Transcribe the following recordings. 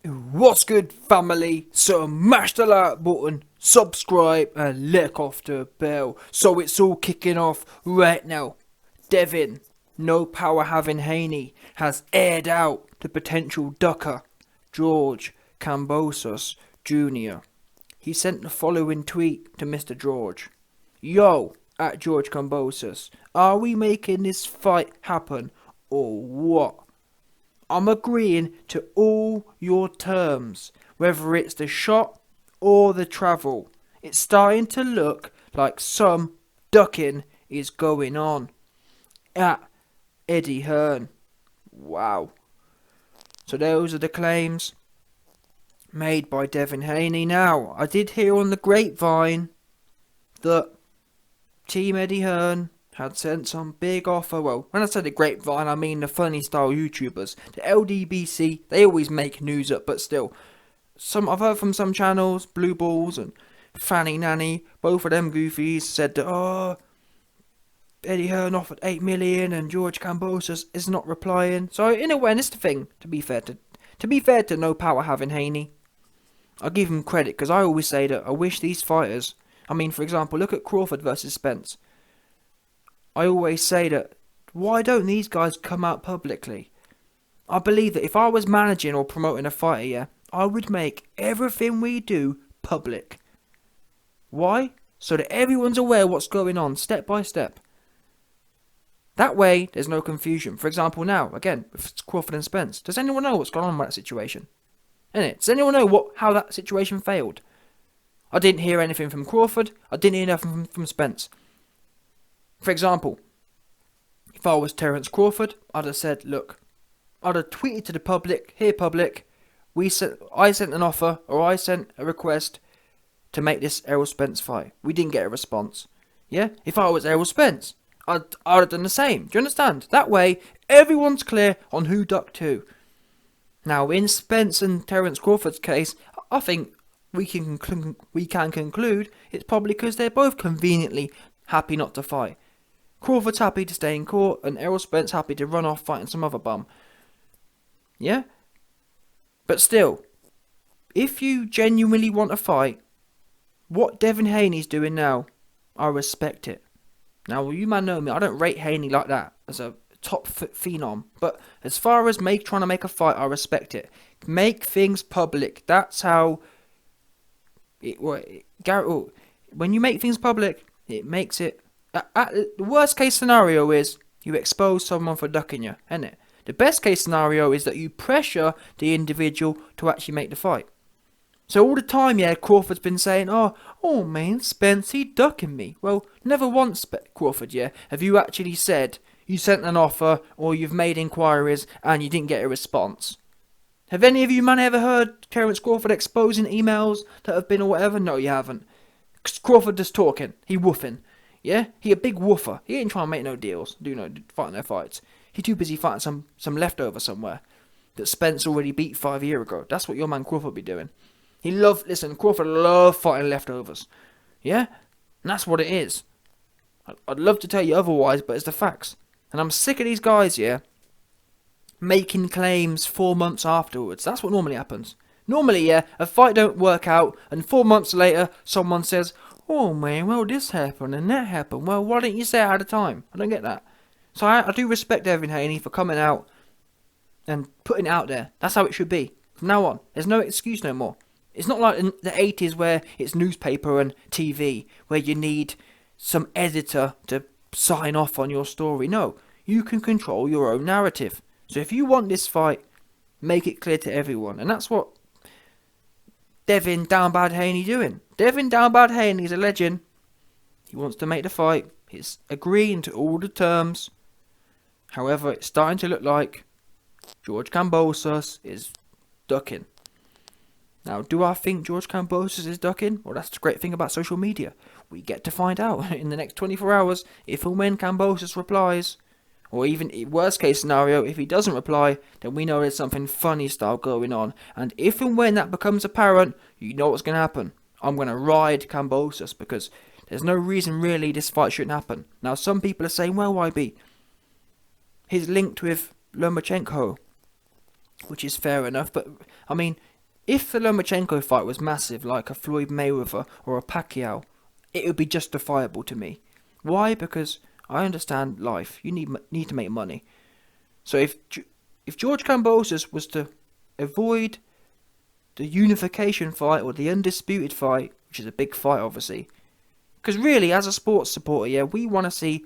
What's good, family? So mash the like button, subscribe, and lick off the bell. So it's all kicking off right now. Devin, no power having Haney, has aired out the potential ducker, George Kambosos Jr. He sent the following tweet to Mr. George. Yo, at George Kambosos, are we making this fight happen or what? I'm agreeing to all your terms, whether it's the shot or the travel. It's starting to look like some ducking is going on. At Eddie Hearn. Wow. So those are the claims made by Devin Haney. Now, I did hear on the grapevine that Team Eddie Hearn had sent some big offer. Well, when I say the grapevine, I mean the funny style YouTubers. The LDBC, they always make news up, but still. I've heard from some channels, Blue Balls and Fanny Nanny, both of them goofies said that, Eddie Hearn offered 8 million and George Kambosos is not replying. So in a way, and it's the thing, to be fair to no power having Haney, I'll give him credit, because I always say that I wish these fighters, for example, look at Crawford versus Spence. I always say that, why don't these guys come out publicly? I believe that if I was managing or promoting a fighter, yeah, I would make everything we do public. Why? So that everyone's aware what's going on, step by step. That way, there's no confusion. For example, now, again, if it's Crawford and Spence, does anyone know what's going on with that situation? Innit? Does anyone know how that situation failed? I didn't hear anything from Crawford. I didn't hear nothing from Spence. For example, if I was Terence Crawford, I'd have said, look, I'd have tweeted to the public, here public, I sent an offer, or I sent a request to make this Errol Spence fight. We didn't get a response. Yeah? If I was Errol Spence, I'd have done the same. Do you understand? That way, everyone's clear on who ducked who. Now, in Spence and Terence Crawford's case, I think we can conclude it's probably because they're both conveniently happy not to fight. Crawford's happy to stay in court, and Errol Spence happy to run off fighting some other bum. Yeah? But still, if you genuinely want to fight, what Devin Haney's doing now, I respect it. Now, you man know me, I don't rate Haney like that as a top phenom. But as far as trying to make a fight, I respect it. Make things public. That's how when you make things public, it makes it. The worst case scenario is you expose someone for ducking you, isn't it? The best case scenario is that you pressure the individual to actually make the fight. So all the time, yeah, Crawford's been saying, oh man, Spence, he ducking me. Well, never once, Crawford, yeah, have you actually said you sent an offer or you've made inquiries and you didn't get a response. Have any of you man ever heard Terence Crawford exposing emails that have been or whatever? No, you haven't. Crawford just talking. He woofing. Yeah? He a big woofer. He ain't trying to make no deals. Fighting their fights. He too busy fighting some leftover somewhere that Spence already beat 5 years ago. That's what your man Crawford be doing. Crawford love fighting leftovers. Yeah? And that's what it is. I'd love to tell you otherwise, but it's the facts. And I'm sick of these guys, yeah, making claims 4 months afterwards. That's what normally happens. Normally, yeah, a fight don't work out, and 4 months later, someone says, oh man, well this happened and that happened. Well, why didn't you say it at a time? I don't get that. So I do respect Devin Haney for coming out and putting it out there. That's how it should be. From now on, there's no excuse no more. It's not like in the 80s where it's newspaper and TV, where you need some editor to sign off on your story. No, you can control your own narrative. So if you want this fight, make it clear to everyone. And that's what Devin Down Bad Haney doing. Devin Down Bad Haney is a legend. He wants to make the fight. He's agreeing to all the terms. However, it's starting to look like George Kambosos is ducking. Now, do I think George Kambosos is ducking? Well, that's the great thing about social media. We get to find out in the next 24 hours if and when Kambosos replies. Or even, worst case scenario, if he doesn't reply, then we know there's something funny style going on. And if and when that becomes apparent, you know what's going to happen. I'm going to ride Kambosos because there's no reason really this fight shouldn't happen. Now, some people are saying, well, YB, he's linked with Lomachenko, which is fair enough. But, If the Lomachenko fight was massive, like a Floyd Mayweather or a Pacquiao, it would be justifiable to me. Why? Because I understand life. You need to make money. So if George Kambosos was to avoid the unification fight or the undisputed fight, which is a big fight, obviously, because really, as a sports supporter, yeah, we want to see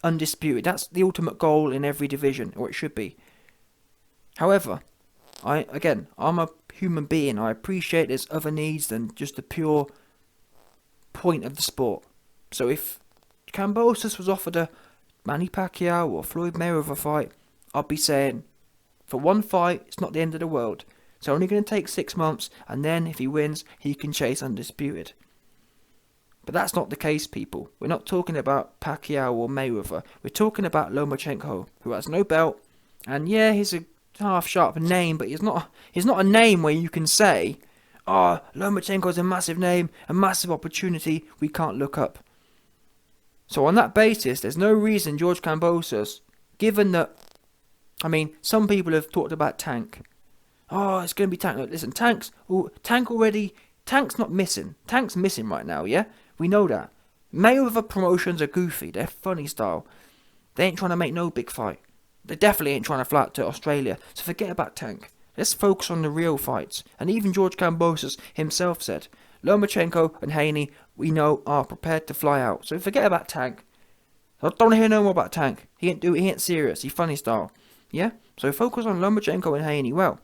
undisputed. That's the ultimate goal in every division, or it should be. However, I'm a human being. I appreciate there's other needs than just the pure point of the sport. So if Kambosos was offered a Manny Pacquiao or Floyd Mayweather fight, I'd be saying, for one fight, it's not the end of the world. It's only going to take 6 months, and then if he wins, he can chase undisputed. But that's not the case, people. We're not talking about Pacquiao or Mayweather. We're talking about Lomachenko, who has no belt, and yeah, he's a half-sharp name, but he's not a name where you can say, oh, Lomachenko's a massive name, a massive opportunity we can't look up. So on that basis, there's no reason George Kambosos, given that, some people have talked about Tank. Oh, it's going to be Tank. Look, listen, Tank's not missing. Tank's missing right now, yeah? We know that. Mayweather promotions are goofy. They're funny style. They ain't trying to make no big fight. They definitely ain't trying to fly out to Australia. So forget about Tank. Let's focus on the real fights. And even George Kambosos himself said, Lomachenko and Haney, we know, are prepared to fly out. So forget about Tank. I don't want to hear no more about Tank. He ain't serious. He's funny style. Yeah? So focus on Lomachenko and Haney. Well,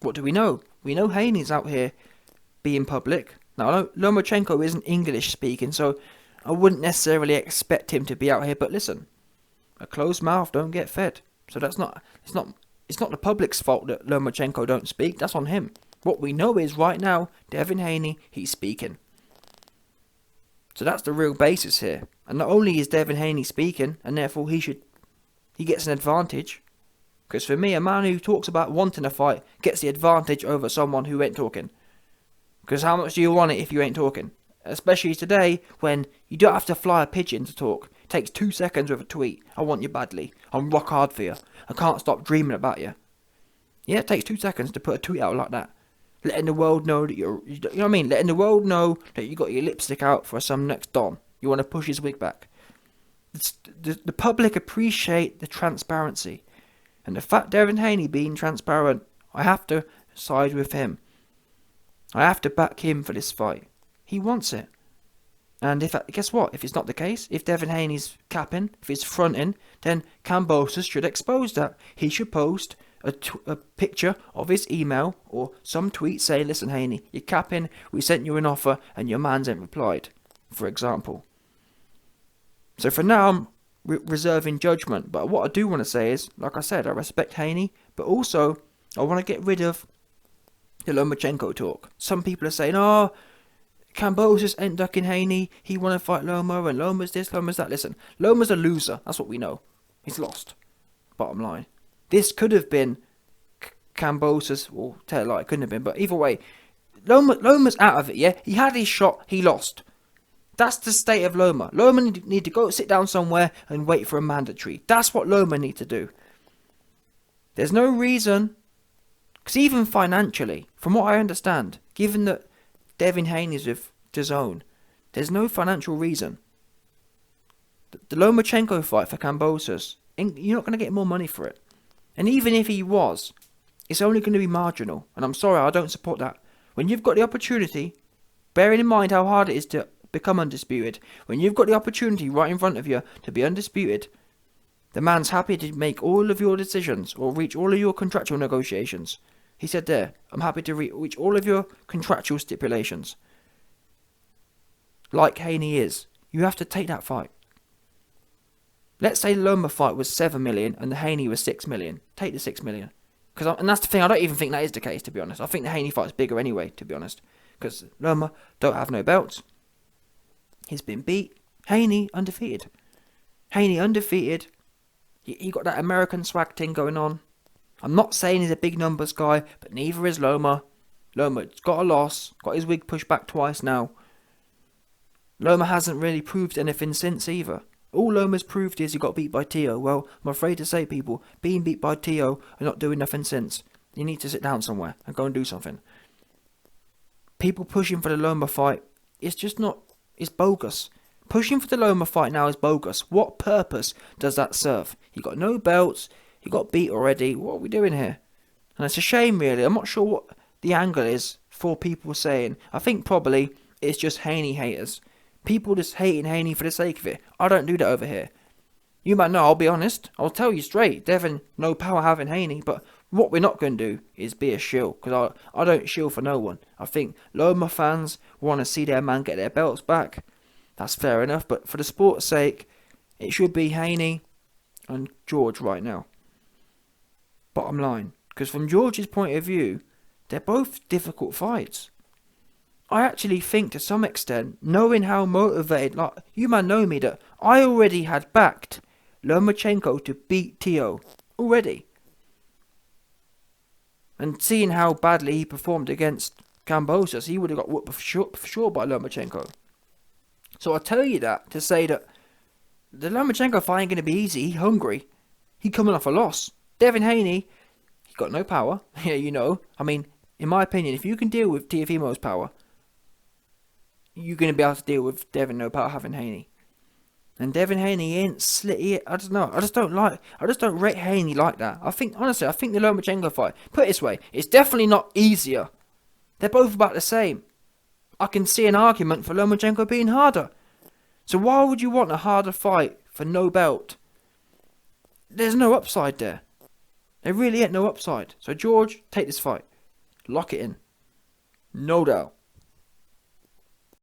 what do we know? We know Haney's out here being public. Now, Lomachenko isn't English speaking, so I wouldn't necessarily expect him to be out here. But listen, a closed mouth don't get fed. So it's not the public's fault that Lomachenko don't speak. That's on him. What we know is right now, Devin Haney, he's speaking. So that's the real basis here. And not only is Devin Haney speaking, and therefore he gets an advantage. Because for me, a man who talks about wanting a fight gets the advantage over someone who ain't talking. Because how much do you want it if you ain't talking? Especially today, when you don't have to fly a pigeon to talk. It takes 2 seconds with a tweet. I want you badly. I'm rock hard for you. I can't stop dreaming about you. Yeah, it takes 2 seconds to put a tweet out like that. Letting the world know that you know what I mean? Letting the world know that you got your lipstick out for some next Don. You want to push his wig back. The public appreciate the transparency. And the fact Devin Haney being transparent, I have to side with him. I have to back him for this fight. He wants it. And guess what? If it's not the case, if Devin Haney's capping, if he's fronting, then Kambosos should expose that. He should post a picture of his email or some tweet saying, listen Haney, you're capping, we sent you an offer and your man's ain't replied, for example. So for now, I'm reserving judgment. But what I do want to say is, like I said, I respect Haney, but also I want to get rid of the Lomachenko talk. Some people are saying, oh, Kambosos ain't ducking Haney, he want to fight Loma, and Loma's this, Loma's that. Listen, Loma's a loser, that's what we know. He's lost, bottom line. This could have been Kambosos, or tell a lie, it couldn't have been, but either way, Loma's out of it, yeah? He had his shot, he lost. That's the state of Loma. Loma need to go sit down somewhere and wait for a mandatory. That's what Loma need to do. There's no reason, because even financially, from what I understand, given that Devin Haney's with DAZN, there's no financial reason. The Lomachenko fight for Kambosos, you're not going to get more money for it. And even if he was, it's only going to be marginal. And I'm sorry, I don't support that. When you've got the opportunity, bearing in mind how hard it is to become undisputed, when you've got the opportunity right in front of you to be undisputed, the man's happy to make all of your decisions or reach all of your contractual negotiations. He said there, I'm happy to reach all of your contractual stipulations. Like Haney is. You have to take that fight. Let's say the Loma fight was 7 million and the Haney was 6 million. Take the 6 million. And that's the thing, I don't even think that is the case, to be honest. I think the Haney fight's bigger anyway, to be honest. Because Loma don't have no belts. He's been beat. Haney undefeated. Haney undefeated. He got that American swag thing going on. I'm not saying he's a big numbers guy, but neither is Loma. Loma's got a loss. Got his wig pushed back twice now. Loma hasn't really proved anything since either. All Loma's proved is he got beat by Tio. Well, I'm afraid to say, people, being beat by Tio and not doing nothing since. You need to sit down somewhere and go and do something. People pushing for the Loma fight, it's just not, it's bogus. Pushing for the Loma fight now is bogus. What purpose does that serve? He got no belts, he got beat already. What are we doing here? And it's a shame, really. I'm not sure what the angle is for people saying. I think probably it's just Haney haters. People just hating Haney for the sake of it. I don't do that over here. You might know, I'll be honest. I'll tell you straight. Devin, no power having Haney. But what we're not going to do is be a shill. Because I don't shill for no one. I think Loma fans want to see their man get their belts back. That's fair enough. But for the sport's sake, it should be Haney and George right now. Bottom line. Because from George's point of view, they're both difficult fights. I actually think to some extent, knowing how motivated, like, you man know me, that I already had backed Lomachenko to beat Tio. Already. And seeing how badly he performed against Kambosos, he would have got whooped for sure by Lomachenko. So I tell you that to say that the Lomachenko fight ain't going to be easy. He's hungry. He coming off a loss. Devin Haney, he got no power. Yeah, you know. I mean, in my opinion, if you can deal with Teofimo's power, you're going to be able to deal with Devin no power having Haney. And Devin Haney ain't slick. I don't know. I just don't rate Haney like that. Honestly, I think the Lomachenko fight, put it this way, it's definitely not easier. They're both about the same. I can see an argument for Lomachenko being harder. So why would you want a harder fight for no belt? There's no upside there. There really ain't no upside. So George, take this fight. Lock it in. No doubt.